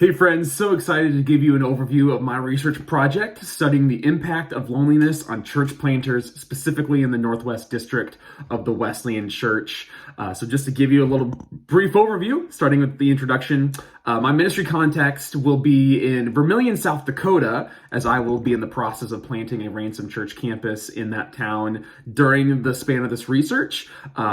Hey friends, so excited to give you an overview of my research project studying the impact of loneliness on church planters, specifically in the Northwest District of the Wesleyan Church. So just to give you a little brief overview, starting with the introduction, my ministry context will be in Vermillion, South Dakota, as I will be in the process of planting a Ransom Church campus in that town during the span of this research.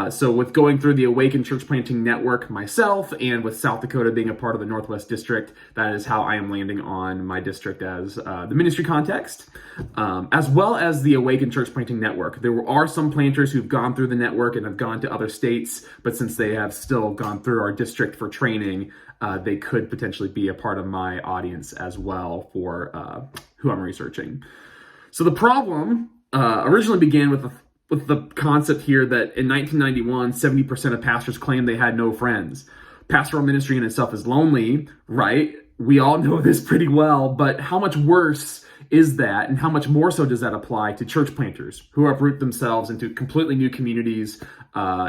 So with going through the Awaken Church Planting Network myself, and with South Dakota being a part of the Northwest District, that is how I am landing on my district as the ministry context, as well as the Awaken Church Planting Network. There are some planters who've gone through the network and have gone to other states, but since they have still gone through our district for training, they could potentially be a part of my audience as well for who I'm researching. So the problem originally began with the concept here that in 1991, 70% of pastors claimed they had no friends. Pastoral ministry in itself is lonely, right? We all know this pretty well, but how much worse is that, and how much more so does that apply to church planters who uproot themselves into completely new communities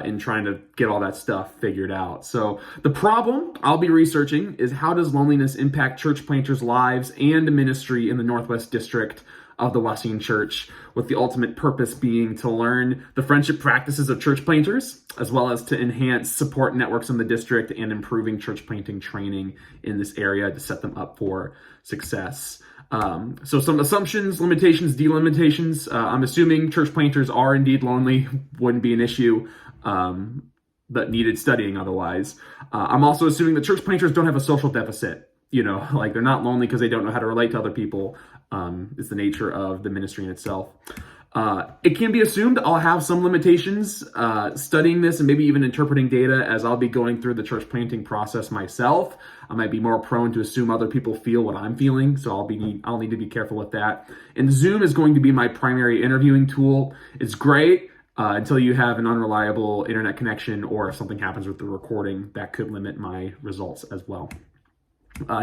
in trying to get all that stuff figured out? So the problem I'll be researching is, how does loneliness impact church planters' lives and ministry in the Northwest District of the Wesleyan Church, with the ultimate purpose being to learn the friendship practices of church planters, as well as to enhance support networks in the district and improving church planting training in this area to set them up for success. So some assumptions, limitations, delimitations. I'm assuming church planters are indeed lonely, wouldn't be an issue, but needed studying otherwise. I'm also assuming that church planters don't have a social deficit. Like they're not lonely because they don't know how to relate to other people. It's the nature of the ministry in itself. It can be assumed I'll have some limitations studying this and maybe even interpreting data, as I'll be going through the church planting process myself. I might be more prone to assume other people feel what I'm feeling, so I'll need to be careful with that. And Zoom is going to be my primary interviewing tool. It's great until you have an unreliable internet connection, or if something happens with the recording, that could limit my results as well.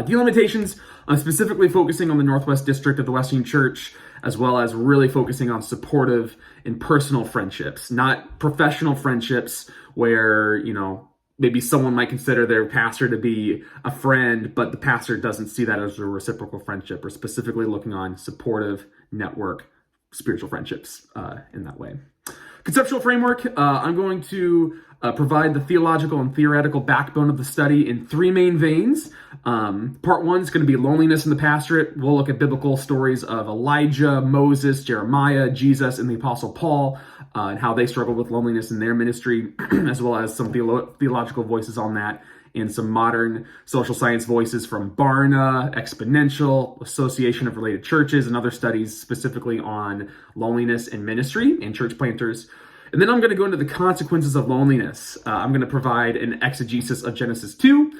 Delimitations, I'm specifically focusing on the Northwest District of the Wesleyan Church, as well as really focusing on supportive and personal friendships, not professional friendships where, maybe someone might consider their pastor to be a friend, but the pastor doesn't see that as a reciprocal friendship. Or specifically looking on supportive network spiritual friendships in that way. Conceptual framework, I'm going to provide the theological and theoretical backbone of the study in three main veins. Part one is going to be loneliness in the pastorate. We'll look at biblical stories of Elijah, Moses, Jeremiah, Jesus, and the Apostle Paul, and how they struggled with loneliness in their ministry, as well as some theological voices on that, and some modern social science voices from Barna, Exponential, Association of Related Churches, and other studies specifically on loneliness in ministry and church planters. And then I'm going to go into the consequences of loneliness. I'm going to provide an exegesis of Genesis 2,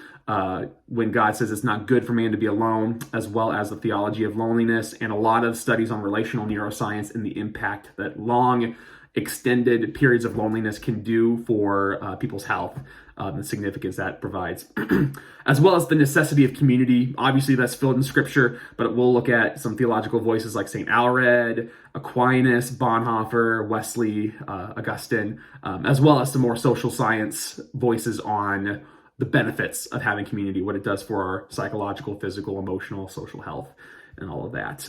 when God says it's not good for man to be alone, as well as the theology of loneliness, and a lot of studies on relational neuroscience and the impact that long, extended periods of loneliness can do for people's health, the significance that provides, as well as the necessity of community. Obviously, that's filled in scripture, but we'll look at some theological voices like St. Alred, Aquinas, Bonhoeffer, Wesley, Augustine, as well as some more social science voices on the benefits of having community, what it does for our psychological, physical, emotional, social health, and all of that.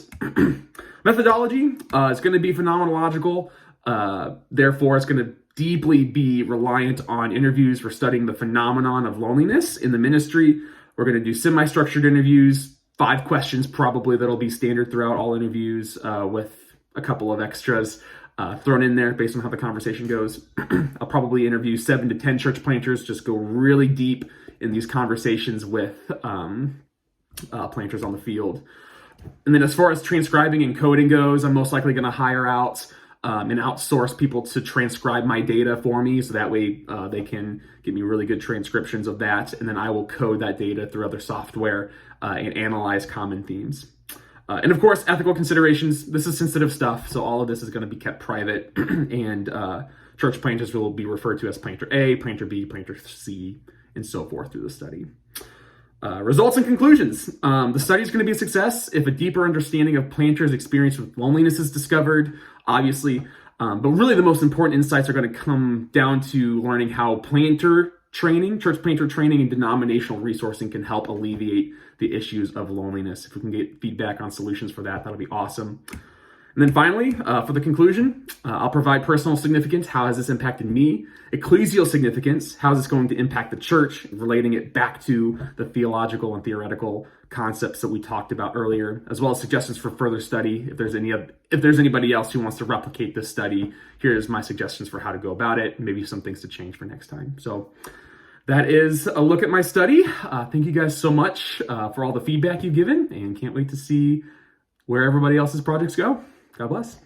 Methodology is going to be phenomenological. Therefore, it's going to deeply be reliant on interviews for studying the phenomenon of loneliness in the ministry. We're going to do semi-structured interviews, 5 questions probably that'll be standard throughout all interviews, with a couple of extras thrown in there based on how the conversation goes. I'll probably interview 7 to 10 church planters, just go really deep in these conversations with planters on the field. And then as far as transcribing and coding goes, I'm most likely going to hire out and outsource people to transcribe my data for me, so that way they can give me really good transcriptions of that, and then I will code that data through other software and analyze common themes. And of course, ethical considerations. This is sensitive stuff, so all of this is going to be kept private, and church planters will be referred to as planter A, planter B, planter C, and so forth through the study. Results and conclusions. The study is going to be a success if a deeper understanding of planters' experience with loneliness is discovered, obviously. But really the most important insights are going to come down to learning how planter training, church planter training, and denominational resourcing can help alleviate the issues of loneliness. If we can get feedback on solutions for that, that'll be awesome. And then finally, for the conclusion, I'll provide personal significance. How has this impacted me? Ecclesial significance. How is this going to impact the church? Relating it back to the theological and theoretical concepts that we talked about earlier, as well as suggestions for further study. If there's anybody else who wants to replicate this study, here's my suggestions for how to go about it. Maybe some things to change for next time. So that is a look at my study. Thank you guys so much for all the feedback you've given, and can't wait to see where everybody else's projects go. God bless.